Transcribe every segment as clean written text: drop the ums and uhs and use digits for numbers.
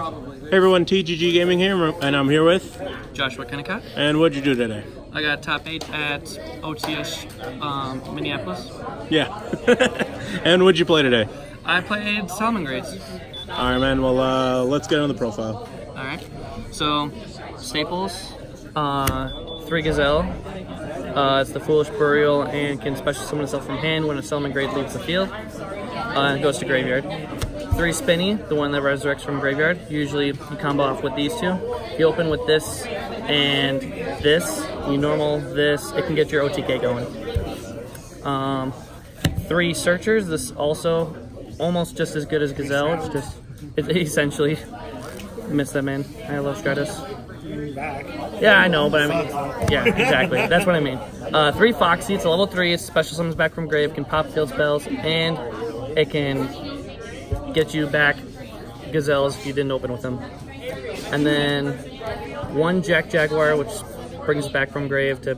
Hey everyone, TGG Gaming here, and I'm here with Joshua Kennicott. And what'd you do today? I got top 8 at OTS Minneapolis. Yeah. And what'd you play today? I played Salamangreat. Alright man, well let's get on the profile. Alright. So, staples, 3 Gazelle. It's the Foolish Burial and can special summon itself from hand when a Salamangreat leaves the field. It goes to graveyard. 3 Spinny, the one that resurrects from graveyard. Usually you combo off with these two. You open with this and this. You normal this. It can get your OTK going. 3 Searchers. This also almost just as good as Gazelle. It's essentially miss that man. I love Stratus. Yeah, I know, but I mean, yeah, exactly. That's what I mean. 3 Foxy. It's a level 3. It's special summons back from grave. Can pop field spells and it can get you back Gazelles if you didn't open with them. And then 1 Jaguar, which brings back from grave to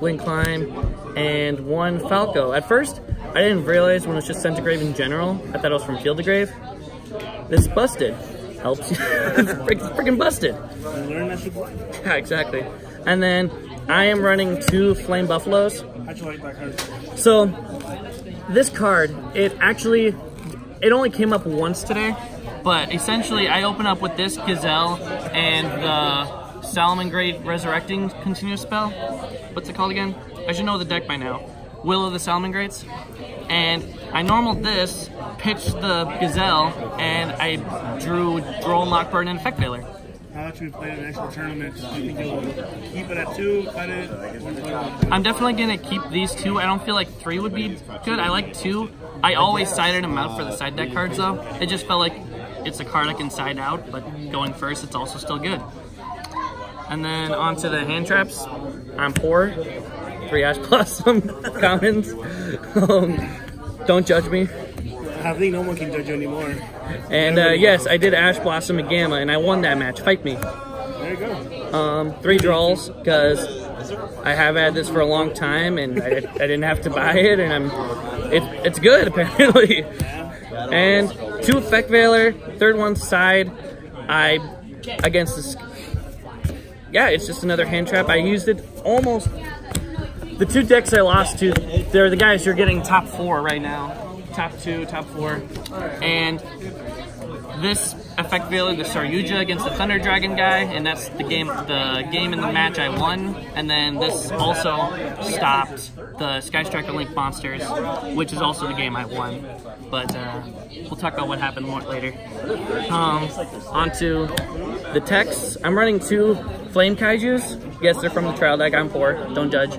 Link Climb, and 1 Falco. At first, I didn't realize when it was just sent to grave in general. I thought it was from field to grave. This busted. Helps you. It's freaking busted. Yeah, exactly. And then I am running 2 Flame Buffaloes. How'd you like that card? So, this card, it only came up once today, but essentially I open up with this Gazelle and the Salamangreat Resurrecting continuous spell. What's it called again? I should know the deck by now. Will of the Salamangreats. And I normaled this, pitched the Gazelle, and I drew Droll, Lockbird, and Effect Veiler. How about you play an actual tournament? Do you think you'll keep it at 2, cut it? I'm definitely going to keep these 2. I don't feel like 3 would be good. I like 2. I always sided them out for the side deck cards, though. It just felt like it's a card I can side out, but going first, it's also still good. And then onto the hand traps. I'm 4. 3 Ash Blossom commons. Don't judge me. I think no one can judge you anymore. And yes, I did Ash Blossom and Gamma, and I won that match. Fight me. There you go. 3 draws, because I have had this for a long time, and I didn't have to buy it, and it's good apparently. And 2 Effect Veiler, 3rd one side. Against this. Yeah, it's just another hand trap. I used it almost. The 2 decks I lost to, they're the guys who are getting top 4 right now. Top 2, top 4. And this Effect Veiler, the Saryuja against the Thunder Dragon guy, and that's the game in the match I won. And then this also stopped the Sky Striker Link monsters, which is also the game I won. But we'll talk about what happened more later. Onto the techs. I'm running 2 Flame Kaijus. Yes, they're from the trial deck. I'm 4. Don't judge.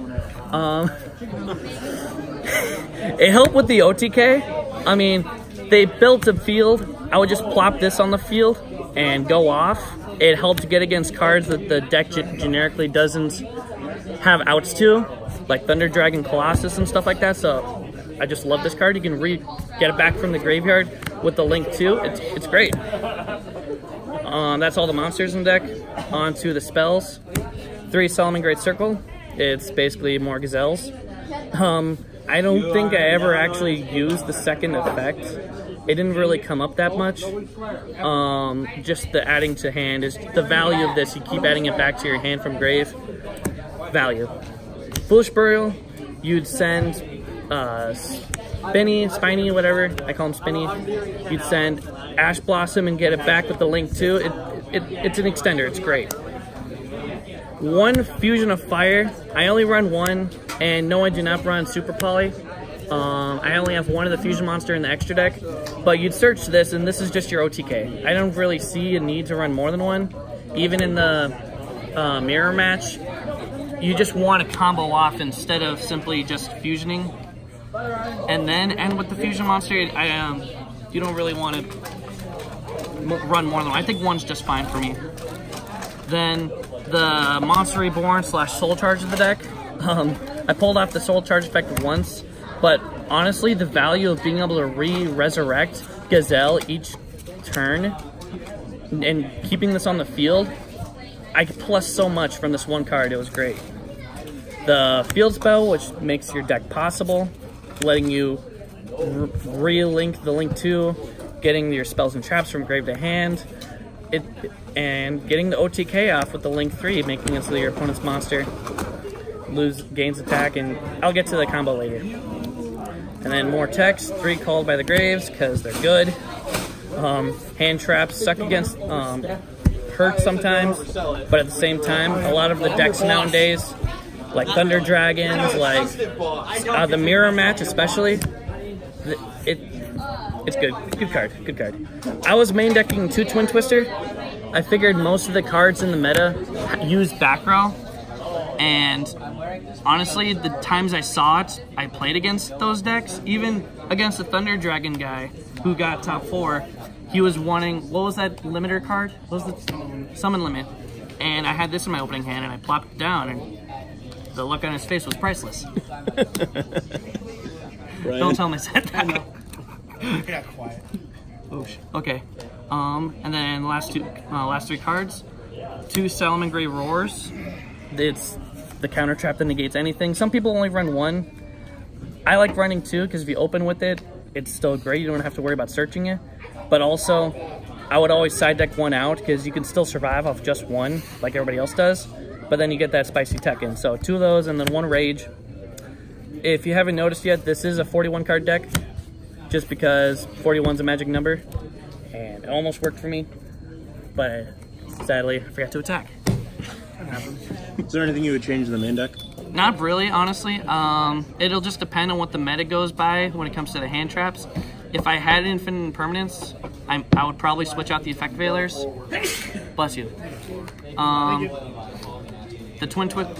It helped with the OTK. I mean, they built a field. I would just plop this on the field and go off. It helped get against cards that the deck generically doesn't have outs to, like Thunder Dragon Colossus and stuff like that. So I just love this card. You can get it back from the graveyard with the link too. It's great. That's all the monsters in the deck. On to the spells. 3 Salamangreat Circle. It's basically more Gazelles. I don't think I ever actually used the 2nd effect. It didn't really come up that much. Just the adding to hand is the value of this. You keep adding it back to your hand from grave. Value. Foolish Burial, you'd send Spiny, whatever. I call him Spinny. You'd send Ash Blossom and get it back with the link too. It's an extender. It's great. 1 Fusion of Fire. I only run 1, and no, I do not run Super Poly. I only have 1 of the Fusion Monster in the extra deck, but you'd search this, and this is just your OTK. I don't really see a need to run more than 1. Even in the mirror match, you just want to combo off instead of simply just fusioning. And then end with the Fusion Monster. You don't really want to run more than 1. I think 1's just fine for me. Then the Monster Reborn / Soul Charge of the deck. I pulled off the Soul Charge effect once, but honestly, the value of being able to resurrect Gazelle each turn and keeping this on the field, I could plus so much from this 1 card. It was great. The Field Spell, which makes your deck possible, letting you re-link the link 2, getting your spells and traps from grave to hand. and getting the OTK off with the Link 3, making it so your opponent's monster gains attack, and I'll get to the combo later. And then more text, 3 called by the Graves, because they're good. Hand traps suck against, hurt sometimes, but at the same time, a lot of the decks nowadays, like Thunder Dragons, like the Mirror Match especially, it's good. Good card. I was main decking 2 Twin Twister. I figured most of the cards in the meta use back row, and honestly, the times I saw it, I played against those decks. Even against the Thunder Dragon guy who got top 4, he was wanting, what was that limiter card? What was the summon limit? And I had this in my opening hand, and I plopped it down, and the look on his face was priceless. Don't tell him I said that. Yeah, quiet. Oh, okay. And then last 3 cards, 2 Salamangreat Roars. It's the counter trap that negates anything. Some people only run 1. I like running 2 because if you open with it, it's still great. You don't have to worry about searching it. But also, I would always side deck 1 out because you can still survive off just 1 like everybody else does. But then you get that spicy tech in. So 2 of those and then 1 Rage. If you haven't noticed yet, this is a 41 card deck. Just because 41's a magic number, and it almost worked for me, but sadly, I forgot to attack. Is there anything you would change in the main deck? Not really, honestly. It'll just depend on what the meta goes by when it comes to the hand traps. If I had infinite impermanence, I would probably switch out the effect veilers. Bless you. The twin twist,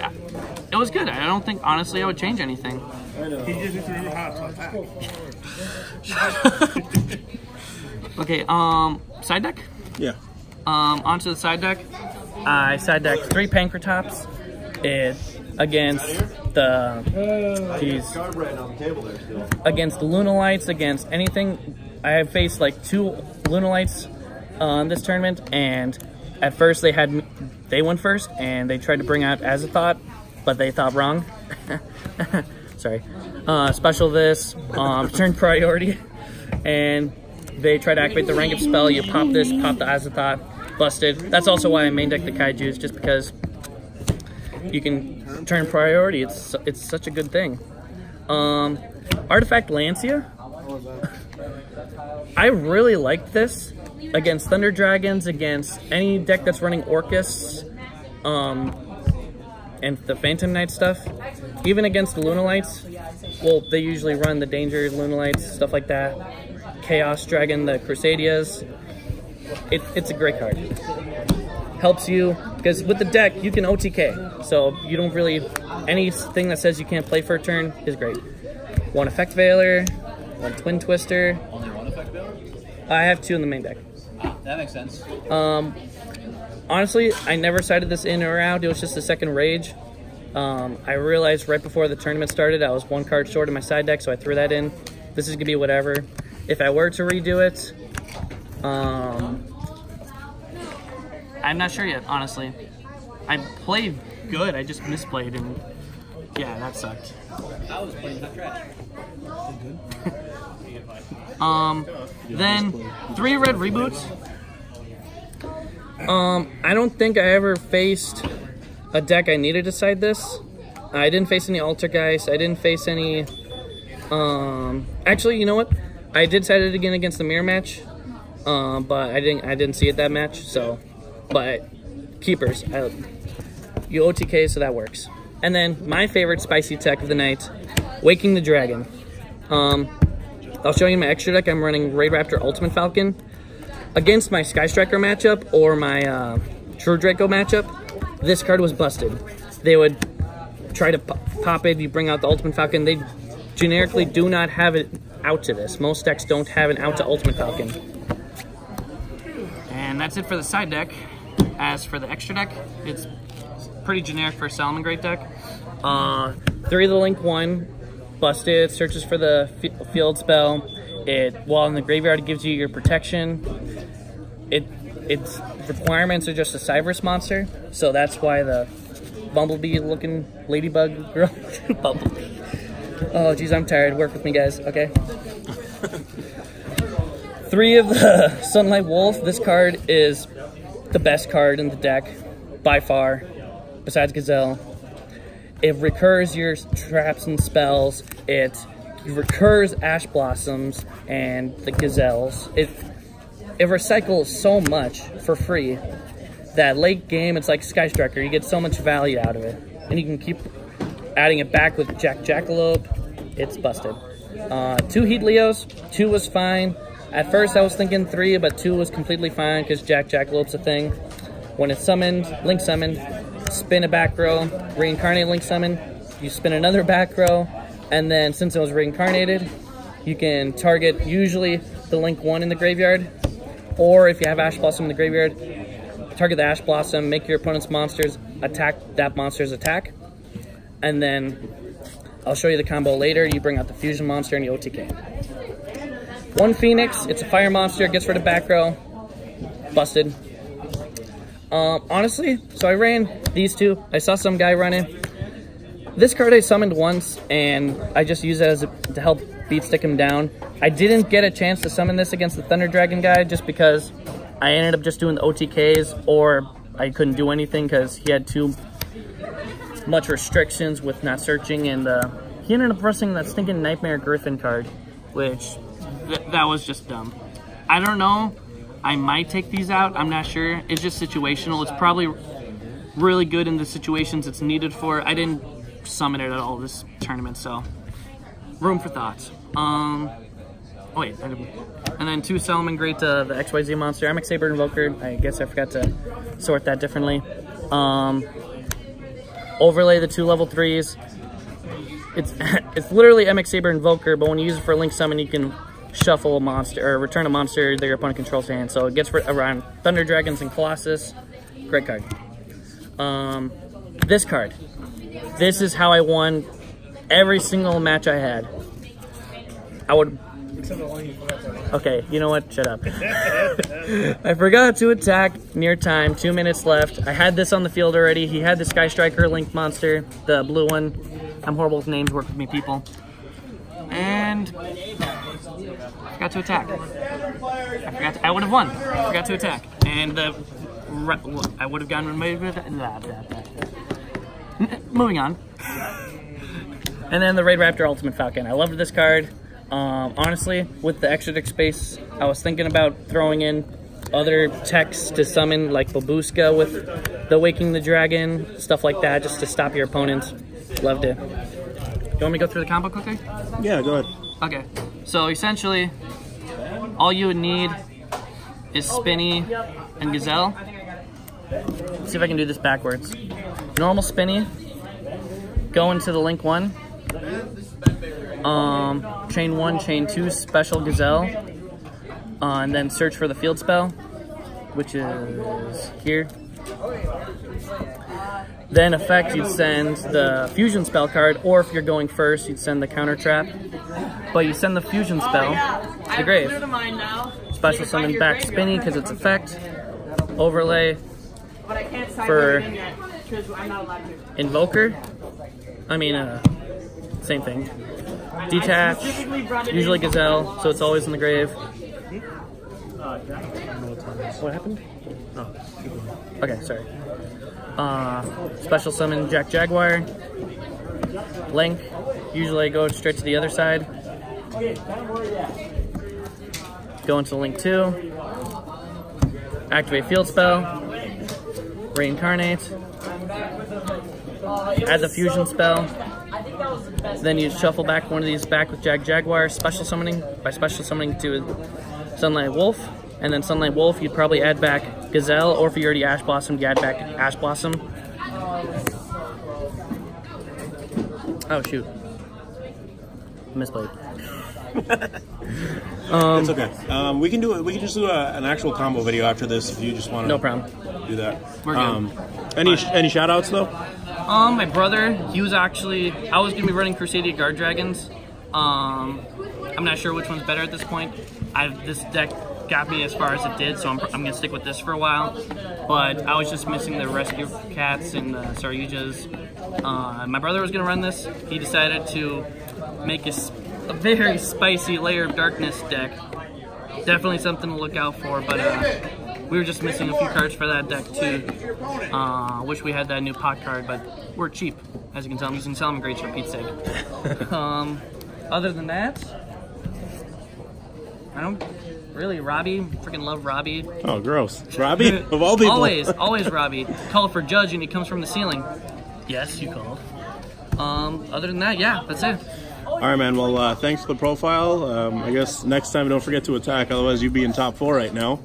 it was good. I don't think, honestly, I would change anything. He just needs to remember how to attack. Okay, side deck? Yeah. Onto the side deck. I side deck 3 Pankratops against the against the Lunalights, against anything. I have faced like 2 Lunalights on this tournament, and at first they went first, and they tried to bring out Azathoth, but they thought wrong. Sorry. Special this, turn priority, and they try to activate the rank up spell. You pop this, pop the Azathoth, busted. That's also why I main deck the Kaijus, just because you can turn priority. It's such a good thing. Artifact Lancia. I really liked this against Thunder Dragons, against any deck that's running Orcus, and the Phantom Knight stuff. Even against the Lunalights, well, they usually run the Danger Lunalights, stuff like that. Chaos Dragon, the Crusadias. It's a great card. Helps you, because with the deck, you can OTK. So you don't really, anything that says you can't play for a turn is great. 1 Effect Veiler, 1 Twin Twister. Only 1 effect bill? I have 2 in the main deck. That makes sense. Honestly, I never sided this in or out. It was just the second Rage. I realized right before the tournament started, I was 1 card short in my side deck, so I threw that in. This is going to be whatever. If I were to redo it, I'm not sure yet, honestly. I played good, I just misplayed, and yeah, that sucked. I was playing hot trash. Then 3 red reboots. I don't think I ever faced a deck I needed to side this. I didn't face any Altergeist. I didn't face any. Actually, you know what? I did side it again against the mirror match, but I didn't see it that match. So, but keepers, you OTK, so that works. And then my favorite spicy tech of the night, Waking the Dragon. I'll show you my extra deck. I'm running Raid Raptor Ultimate Falcon. Against my Sky Striker matchup or my True Draco matchup, this card was busted. They would try to pop it, you bring out the Ultimate Falcon. They generically do not have it out to this. Most decks don't have an out to Ultimate Falcon. And that's it for the side deck. As for the extra deck, it's pretty generic for a Salamangreat deck. 3 of the Link 1, busted, searches for the field spell. While in the graveyard, it gives you your protection. Its requirements are just a Cyberus monster, so that's why the Bumblebee-looking ladybug girl. Bumblebee. Oh, geez, I'm tired. Work with me, guys. Okay. 3 of the Sunlight Wolf. This card is the best card in the deck, by far, besides Gazelle. It recurs your traps and spells. It recurs Ash Blossoms and the Gazelles. It recycles so much for free that late game, it's like Sky Striker. You get so much value out of it. And you can keep adding it back with Jackalope. It's busted. 2 Heat Leos. 2 was fine. At first I was thinking 3, but 2 was completely fine because Jackalope's a thing. When it's summoned, Link summoned, spin a back row, reincarnate Link summon, you spin another back row, and then since it was reincarnated, you can target usually the Link 1 in the graveyard, or if you have Ash Blossom in the graveyard, target the Ash Blossom, make your opponent's monsters attack that monster's attack, and then I'll show you the combo later. You bring out the Fusion monster and you OTK. 1 Phoenix, it's a fire monster, gets rid of back row, busted. Honestly, so I ran these 2. I saw some guy running. This card I summoned once, and I just used it to help beat stick him down. I didn't get a chance to summon this against the Thunder Dragon guy just because I ended up just doing the OTKs, or I couldn't do anything because he had too much restrictions with not searching, and he ended up pressing that stinking Nightmare Griffin card, which that was just dumb. I don't know. I might take these out. I'm not sure. It's just situational. It's probably really good in the situations it's needed for. I didn't summon it at all this tournament, so room for thoughts. Oh wait, and then 2 Salamangreat, the XYZ monster. MX Saber Invoker. I guess I forgot to sort that differently. Overlay the 2 level 3s. It's literally MX Saber Invoker, but when you use it for a Link summon, you can shuffle a monster or return a monster that your opponent controls to hand. So it gets around Thunder Dragons and Colossus. Great card. This card. This is how I won every single match I had. I would. Okay, you know what? Shut up. I forgot to attack near time. 2 minutes left. I had this on the field already. He had the Sky Striker Link monster, the blue one. I'm horrible with names. Work with me, people. And I forgot to attack. I would have won. I forgot to attack. And I would have gotten away with it. Moving on. And then the Raid Raptor Ultimate Falcon. I loved this card. Honestly, with the extra deck space, I was thinking about throwing in other techs to summon, like Babushka with the Waking the Dragon, stuff like that, just to stop your opponents. Loved it. You want me to go through the combo quickly? Yeah, go ahead. Okay, so essentially, all you would need is Spinny and Gazelle. Let's see if I can do this backwards. Normal Spinny, go into the Link 1, chain 1, chain 2, special Gazelle, and then search for the field spell, which is here. Then effect, you'd send the fusion spell card, or if you're going first, you'd send the counter trap. But you send the fusion spell to the grave. Special summon back Spinny because it's effect. Overlay for Invoker. I mean, same thing. Detach, usually Gazelle, so it's always in the grave. What happened? Oh. Okay, sorry. Special summon Jaguar. Link. Usually I go straight to the other side. Go into Link 2. Activate field spell. Reincarnate. Add the fusion spell. Then you shuffle back one of these back with Jaguar. Special summoning. By special summoning to Sunlight Wolf. And then Sunlight Wolf, you'd probably add back Gazelle, or if you already Ash Blossom, you add back Ash Blossom. Oh shoot, misplayed. It's okay. We can do it. We can just do an actual combo video after this if you just want to. No problem. Do that. We're good. Any shout outs though? My brother, he was actually. I was gonna be running Crusadia Guard Dragons. I'm not sure which one's better at this point. This deck got me as far as it did, so I'm gonna stick with this for a while. But I was just missing the Rescue Cats and the Saryujas. My brother was gonna run this. He decided to make a very spicy Layer of Darkness deck. Definitely something to look out for, but We were just missing a few cards for that deck too. Wish we had that new pot card, but we're cheap, as you can tell. I'm using Salamangreat for Pete's sake. Other than that, I don't really. Robbie, freaking love Robbie. Oh, gross. Robbie? Of all people. Always Robbie. Call for judge and he comes from the ceiling. Yes, you called. Other than that, yeah, that's it. All right, man. Well, thanks for the profile. I guess next time don't forget to attack, otherwise you'd be in top 4 right now.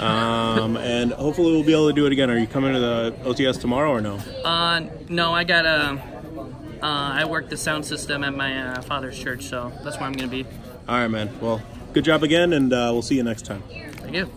And hopefully we'll be able to do it again. Are you coming to the OTS tomorrow or no? No, I got I work the sound system at my father's church, so that's where I'm gonna be. All right, man. Well, good job again, and we'll see you next time. Thank you.